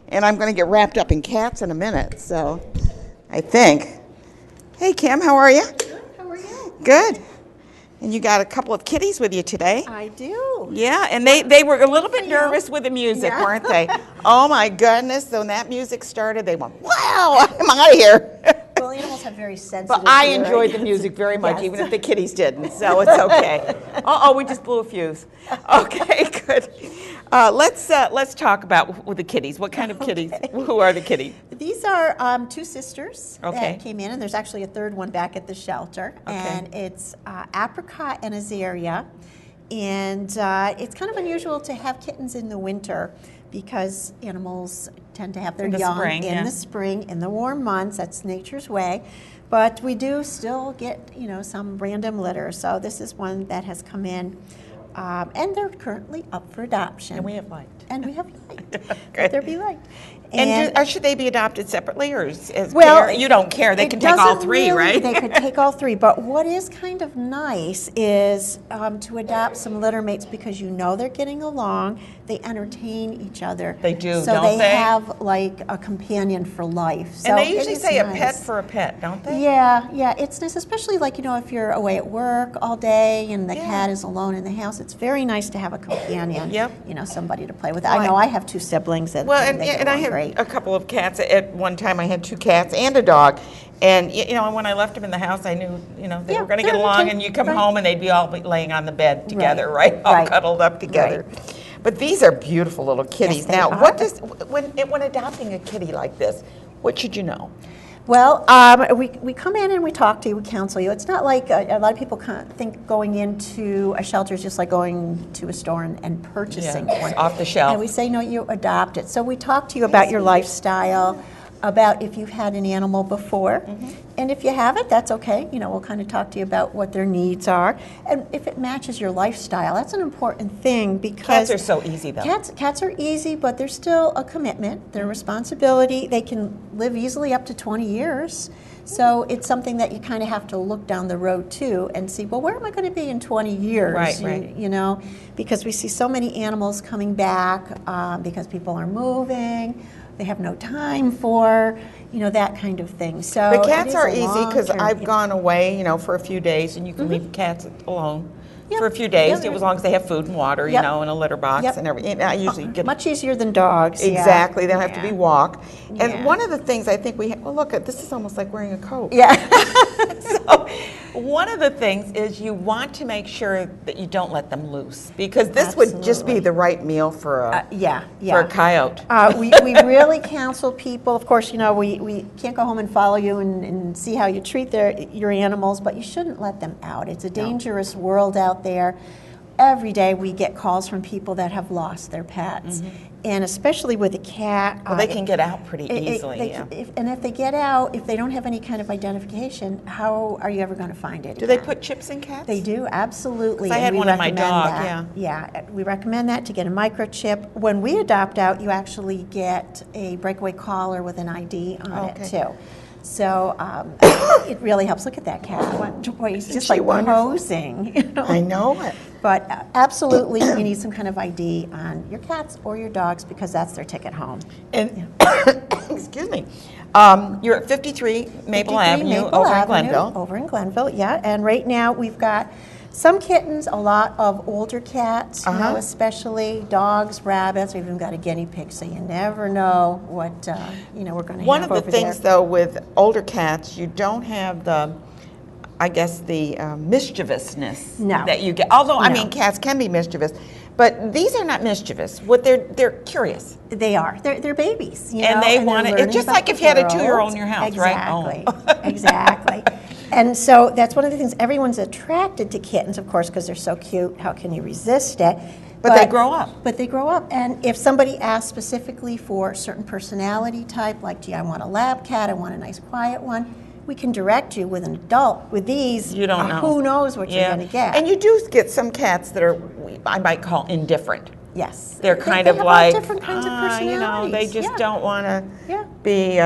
and I'm going to get wrapped up in cats in a minute, so I think. Hey, Kim, how are you? Good. How are you? Good. And you got a couple of kitties with you today. I do. Yeah, and they were a little bit nervous with the music, weren't they? Oh, my goodness. So when that music started, they went, wow, I'm out of here. Well, animals have very sensitive But I hearing. enjoyed the music very much, Yes. even if the kitties didn't, so it's okay. Uh-oh, we just blew a fuse. Okay, good. Let's talk about the kitties. What kind of kitties? Who are the kitties? These are two sisters Okay. that came in, and there's actually a third one back at the shelter. Okay. And it's Apricot and Azaria. And it's kind of unusual to have kittens in the winter because animals tend to have their young in the spring, in the warm months. That's nature's way. But we do still get, some random litter. So this is one that has come in. And they're currently up for adoption. And we have light. And we have light. Good. Let there be light. And should they be adopted separately, or as well, pair? You don't care. They can take all three, right? They could take all three. But what is kind of nice is to adopt some litter mates because they're getting along. They entertain each other. They do, so don't they? have like a companion for life. So and they usually say nice. a pet for a pet, don't they? Yeah, it's nice, especially like, if you're away at work all day and the cat is alone in the house. It's very nice to have a companion. Yep. Somebody to play with. I know I have two siblings and Well, they get and I along have great. a couple of cats. At one time, I had two cats and a dog. And, when I left them in the house, I knew, they were going to get along. And you come home and they'd be all laying on the bed together, right? All cuddled up together. Right. But these are beautiful little kitties. Yes, now, are. what does when adopting a kitty like this, what should you know? Well, we come in and we talk to you, we counsel you. It's not like a lot of people think going into a shelter is just like going to a store and purchasing one. Off the shelf. And we say, no, you adopt it. So we talk to you about your lifestyle, about if you've had an animal before. Mm-hmm. And if you haven't, that's okay. We'll kind of talk to you about what their needs are. And if it matches your lifestyle, that's an important thing because... Cats are so easy, though. Cats are easy, but there's still a commitment. They're a responsibility. They can live easily up to 20 years. So it's something that you kind of have to look down the road to and see, well, where am I going to be in 20 years? Right. Because we see so many animals coming back because people are moving. They have no time for, that kind of thing. So the cats are easy because I've gone away, for a few days, and you can leave cats alone for a few days, as long as they have food and water, and a litter box and everything. I usually get much easier than dogs. Exactly, they don't have to be walked. And one of the things I think look, this is almost like wearing a coat. Yeah. So one of the things is you want to make sure that you don't let them loose because this would just be the right meal for a for a coyote. We really counsel people. Of course, we can't go home and follow you and see how you treat your animals, but you shouldn't let them out. It's a dangerous world out there. Every day we get calls from people that have lost their pets. Mm-hmm. And especially with a cat. Well, they can get out pretty easily. And if they get out, if they don't have any kind of identification, how are you ever going to find it? Do they put chips in cats? They do, absolutely. I had one in my dog, Yeah, we recommend that to get a microchip. When we adopt out, you actually get a breakaway collar with an ID on it, too. So it really helps. Look at that cat. Boy, he's just like posing. I know it. But absolutely, you need some kind of ID on your cats or your dogs because that's their ticket home. And excuse me, you're at 53 Maple Avenue over in Glenville. Over in Glenville, yeah. And right now we've got some kittens, a lot of older cats, especially dogs, rabbits. We've even got a guinea pig, so you never know what we're going to have over there. One of the things, though, with older cats, you don't have the mischievousness that you get. Although, I mean, cats can be mischievous, but these are not mischievous. They're curious. They are. They're babies. And they want it. It's just like if you had a 2-year-old in your house, right? Oh. Exactly. And so that's one of the things. Everyone's attracted to kittens, of course, because they're so cute. How can you resist it? But they grow up. But they grow up. And if somebody asks specifically for a certain personality type, like, gee, I want a lab cat, I want a nice quiet one, we can direct you with an adult. With these, you don't know. Who knows what you're going to get. And you do get some cats that are, I might call indifferent. Yes. They're kind of have like, all different kinds of personalities. they just don't want to be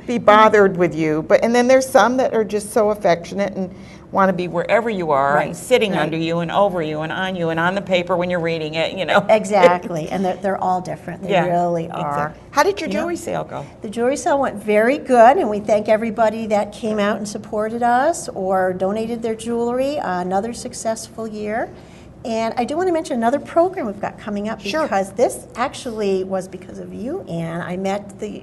be bothered with you. And then there's some that are just so affectionate. And want to be wherever you are Right, and sitting right. under you and over you and on the paper when you're reading it, you know. Exactly, and they're all different. They really are. Exactly. How did your You know? jewelry sale go? The jewelry sale went very good, and we thank everybody that came out and supported us or donated their jewelry. Another successful year. And I do want to mention another program we've got coming up, Sure. because this actually was because of you, Ann. I met the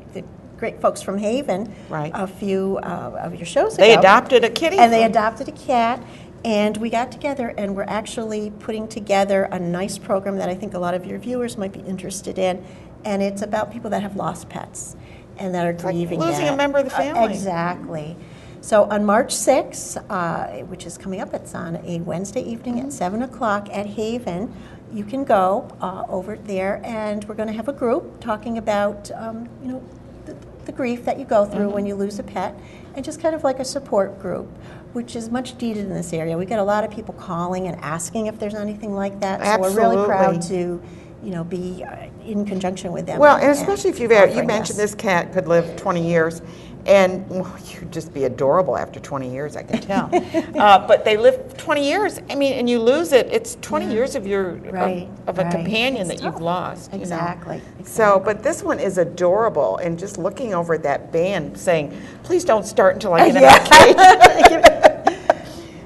great folks from Haven Right. a few of your shows They ago. adopted a kitty? And they adopted a cat. And we got together, and we're actually putting together a nice program that I think a lot of your viewers might be interested in. And it's about people that have lost pets and that are grieving losing that. a member of the family. Exactly. So on March 6th, which is coming up, it's on a Wednesday evening at 7 o'clock at Haven. You can go over there, and we're going to have a group talking about, you know, the grief that you go through when you lose a pet, and just kind of like a support group, which is much needed in this area. We get a lot of people calling and asking if there's anything like that. Absolutely. So we're really proud to, you know, be in conjunction with them. Well, and especially if you offering mentioned us. this cat could live 20 years, and well, you'd just be adorable after 20 years, I can tell. But they live 20 years. I mean, and you lose it. It's 20 years of your of a companion It's that you've tough. lost. You know? Exactly. So, but this one is adorable, and just looking over at that band, saying, "Please don't start until I get in my cage."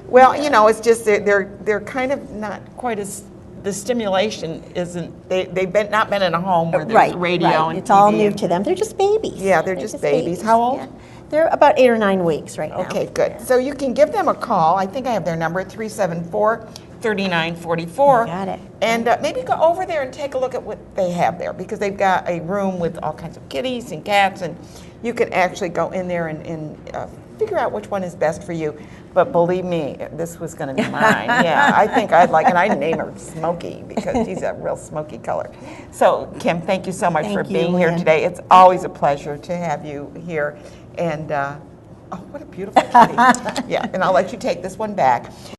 Well, you know, it's just they're kind of not quite as. The stimulation isn't, they've not been in a home where there's radio and It's TV all new and- to them. They're just babies. Yeah, they're just babies. How old? Yeah. They're about 8 or 9 weeks right now. Okay, good. So you can give them a call. I think I have their number, 374-3944. Got it. And maybe go over there and take a look at what they have there, because they've got a room with all kinds of kitties and cats, and you can actually go in there and figure out which one is best for you. But believe me, this was going to be mine. Yeah, I think I'd like, and I'd name her Smokey because she's a real smoky color. So, Kim, thank you so much for being here today. It's always a pleasure to have you here. And, oh, what a beautiful kitty. Yeah, and I'll let you take this one back.